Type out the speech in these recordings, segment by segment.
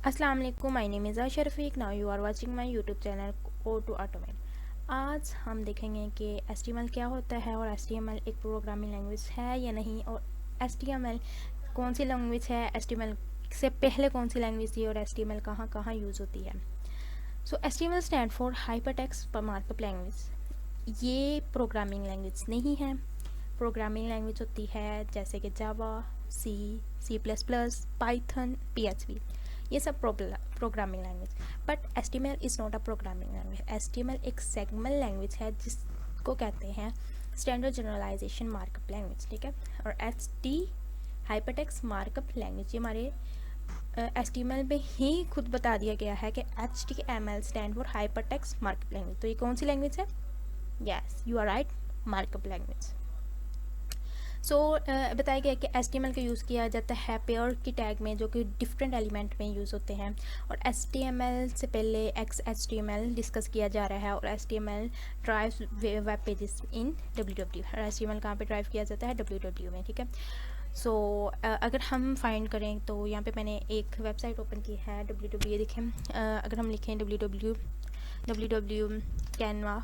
अस्सलाम वालेकुम, my name is Ayesha Rafiq. Now you are watching my YouTube channel code to automate. आज हम देखेंगे कि एचटीएमएल क्या होता है और एचटीएमएल एक प्रोग्रामिंग लैंग्वेज है या नहीं, और एचटीएमएल कौन सी लैंग्वेज है, एचटीएमएल से पहले कौन सी लैंग्वेज थी और एचटीएमएल कहाँ कहाँ यूज़ होती है। So HTML stand for hypertext markup language. ये प्रोग्रामिंग लैंग्वेज नहीं है। प्रोग्रामिंग लैंग्वेज होती है जैसे कि Java, C, C plus plus, Python, PHP, ये सब programming language. But HTML is not a programming language. HTML एक सेगमेंट लैंग्वेज है जिसको कहते हैं स्टैंडर्ड जनरलाइजेशन मार्कअप लैंग्वेज, ठीक है। और एचटी हाइपरटेक्स्ट मार्कअप लैंग्वेज ये हमारे एचटीएमएल में ही खुद बता दिया गया है कि HTML stand for hypertext markup language. तो ये कौन सी लैंग्वेज है? Yes, you are right, markup language. So बताया गया कि एचटीएमएल का यूज़ किया जाता है पेयर की टैग में, जो कि डिफरेंट एलिमेंट में यूज़ होते हैं। और एचटीएमएल से पहले XHTML डिस्कस किया जा रहा है, और HTML drives web pages in WWW. और एचटीएमएल कहाँ पे ड्राइव किया जाता है? डब्ल्यूडब्ल्यू में, ठीक है। सो अगर हम फाइंड करें तो यहाँ पे मैंने एक वेबसाइट ओपन की है डब्ल्यूडब्ल्यू। देखें, अगर हम लिखें डब्ल्यूडब्ल्यू कैनवा,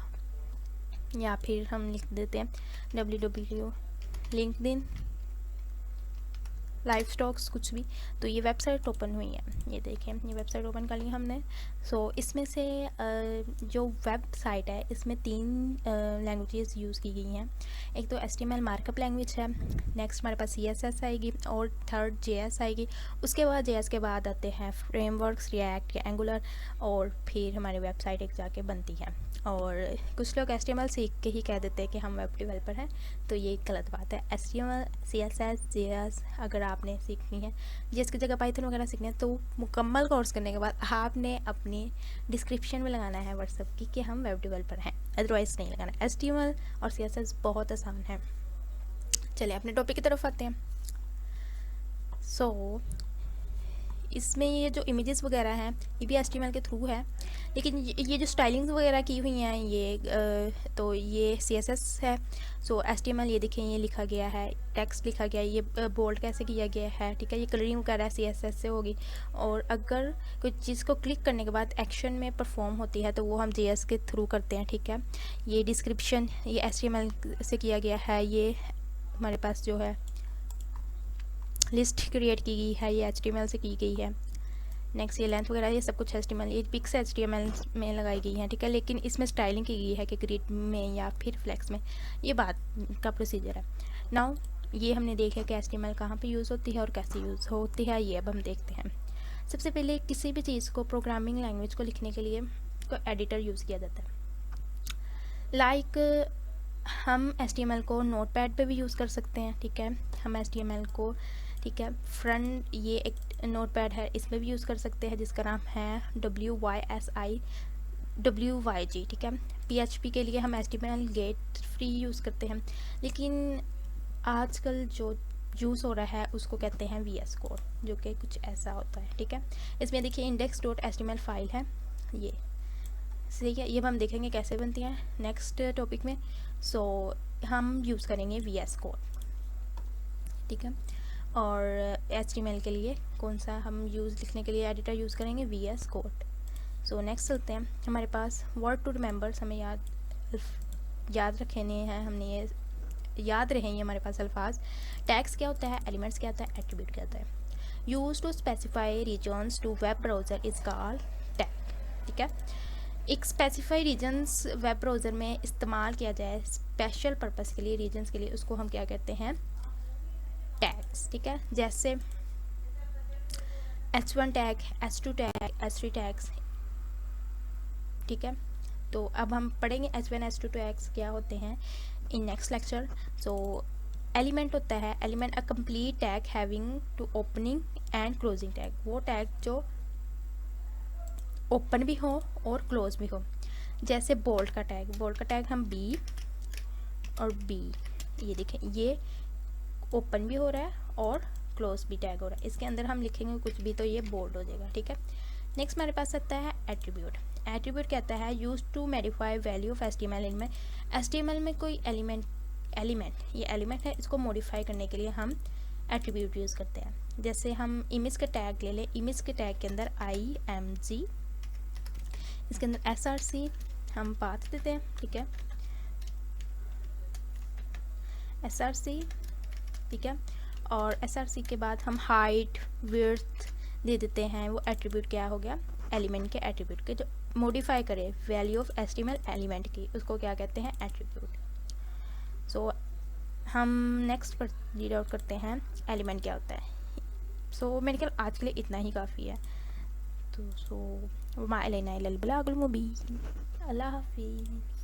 या फिर हम लिख देते हैं डब्ल्यूडब्ल्यू लिंक्डइन, लाइव स्टॉक्स, कुछ भी, तो ये वेबसाइट ओपन हुई है। ये देखें, ये वेबसाइट ओपन कर ली हमने। सो इसमें से जो वेबसाइट है इसमें 3 लैंग्वेजेस यूज़ की गई हैं। एक तो एचटीएमएल मार्कअप लैंग्वेज है, नेक्स्ट हमारे पास सीएसएस आएगी, और थर्ड जेएस आएगी। उसके बाद जेएस के बाद आते हैं फ्रेमवर्क्स, रिएक्ट या एंगुलर, और फिर हमारी वेबसाइट एक जाके बनती है। और कुछ लोग एचटीएमएल सीख के ही कह देते हैं कि हम वेब डेवलपर हैं, तो ये गलत बात है। एचटीएमएल, सीएसएस, जेएस अगर आपने सीखनी है, जेएस की जगह पाइथन वगैरह सीखना है, तो मुकम्मल कोर्स करने के बाद आपने अपनी डिस्क्रिप्शन में लगाना है व्हाट्सएप की कि हम वेब डेवलपर हैं, अदरवाइज़ नहीं लगाना। एचटीएमएल और सीएसएस बहुत आसान है। चलिए अपने टॉपिक की तरफ आते हैं। सो इसमें ये जो इमेजेस वगैरह हैं ये भी एचटीएमएल के थ्रू है, लेकिन ये जो स्टाइलिंग्स वगैरह की हुई हैं ये तो ये सीएसएस है। सो एचटीएमएल ये देखें, ये लिखा गया है, टेक्स्ट लिखा गया है, ये बोल्ड कैसे किया गया है, ठीक है। ये कलरिंग वगैरह सीएसएस से होगी। और अगर कोई चीज़ को क्लिक करने के बाद एक्शन में परफॉर्म होती है तो वो हम जेएस के थ्रू करते हैं, ठीक है। ये डिस्क्रिप्शन ये एचटीएमएल से किया गया है। ये हमारे पास जो है लिस्ट क्रिएट की गई है, ये एचटीएमएल से की गई है। नेक्स्ट ये लेंथ वगैरह ये सब कुछ एचटीएमएल, ये पिक्स एचटीएमएल में लगाई गई हैं, ठीक है। लेकिन इसमें स्टाइलिंग की गई है कि ग्रिड में या फिर फ्लेक्स में, ये बात का प्रोसीजर है। नाउ ये हमने देखा कि एचटीएमएल कहाँ पे यूज़ होती है और कैसे यूज़ होती है, ये अब हम देखते हैं। सबसे पहले किसी भी चीज़ को, प्रोग्रामिंग लैंग्वेज को लिखने के लिए कोई एडिटर यूज़ किया जाता है। लाइक हम एचटीएमएल को नोटपैड पे भी यूज़ कर सकते हैं, ठीक है। हम एचटीएमएल को, ठीक है, फ्रंट ये एक नोटपैड है, इसमें भी यूज़ कर सकते हैं, जिसका नाम है WYSI, ठीक है। PHP के लिए हम एचटीएमएल गेट फ्री यूज़ करते हैं, लेकिन आजकल जो यूज़ हो रहा है उसको कहते हैं VS कोड, जो कि कुछ ऐसा होता है, ठीक है। इसमें देखिए index.html फाइल है ये, ठीक है। ये हम देखेंगे कैसे बनती है नेक्स्ट टॉपिक में। सो हम यूज़ करेंगे VS कोड, ठीक है। और HTML के लिए कौन सा हम लिखने के लिए एडिटर यूज़ करेंगे? VS code. सो नेक्स्ट चलते हैं। हमारे पास वर्ड टू रिमेंबर्स, हमें याद रखने हैं, हमने ये याद रहे ये हमारे पास अल्फाज। टैग्स क्या होता है, एलिमेंट्स क्या होता है, एट्रीब्यूट क्या होता है। Use to specify reasons to web browser is called tag, ठीक है। एक स्पेसिफाई रीजन्स वेब ब्राउज़र में इस्तेमाल किया जाए स्पेशल पर्पस के लिए, रीजन्स के लिए, उसको हम क्या कहते हैं? टैग्स, ठीक है। जैसे H1 tag, H2 tag, H3 tags, ठीक है। तो अब हम पढ़ेंगे H1 H2 टैग्स क्या होते हैं in next lecture. So element होता है, element a complete tag having two opening and closing tag, वो टैग जो ओपन भी हो और क्लोज भी हो। जैसे बोल्ड का टैग हम B और B, ये देखें, ये ओपन भी हो रहा है और क्लोज भी टैग हो रहा है। इसके अंदर हम लिखेंगे कुछ भी तो ये बोल्ड हो जाएगा, ठीक है। नेक्स्ट हमारे पास आता है एट्रीब्यूट। एट्रीब्यूट कहता है use to modify value of HTML. इनमें एचटीएमएल में कोई एलिमेंट ये एलिमेंट है, इसको मॉडिफाई करने के लिए हम एट्रीब्यूट यूज़ करते हैं। जैसे हम इमेज का टैग ले लें, इमेज के टैग के अंदर img, इसके अंदर src हम पाथ देते हैं, ठीक है, src, ठीक है, और src के बाद हम हाइट विड्थ दे देते हैं। वो एट्रीब्यूट क्या हो गया, एलिमेंट के एट्रीब्यूट के, जो मॉडिफाई करे वैल्यू ऑफ HTML एलिमेंट की, उसको क्या कहते हैं, एट्रीब्यूट। सो हम नेक्स्ट पर रीड आउट करते हैं एलिमेंट क्या होता है। सो मेरे ख्याल आज के लिए इतना ही काफ़ी है। तो सो मा इलैना इल्लल बलागुल मुबीन। अल्लाह हाफिज़।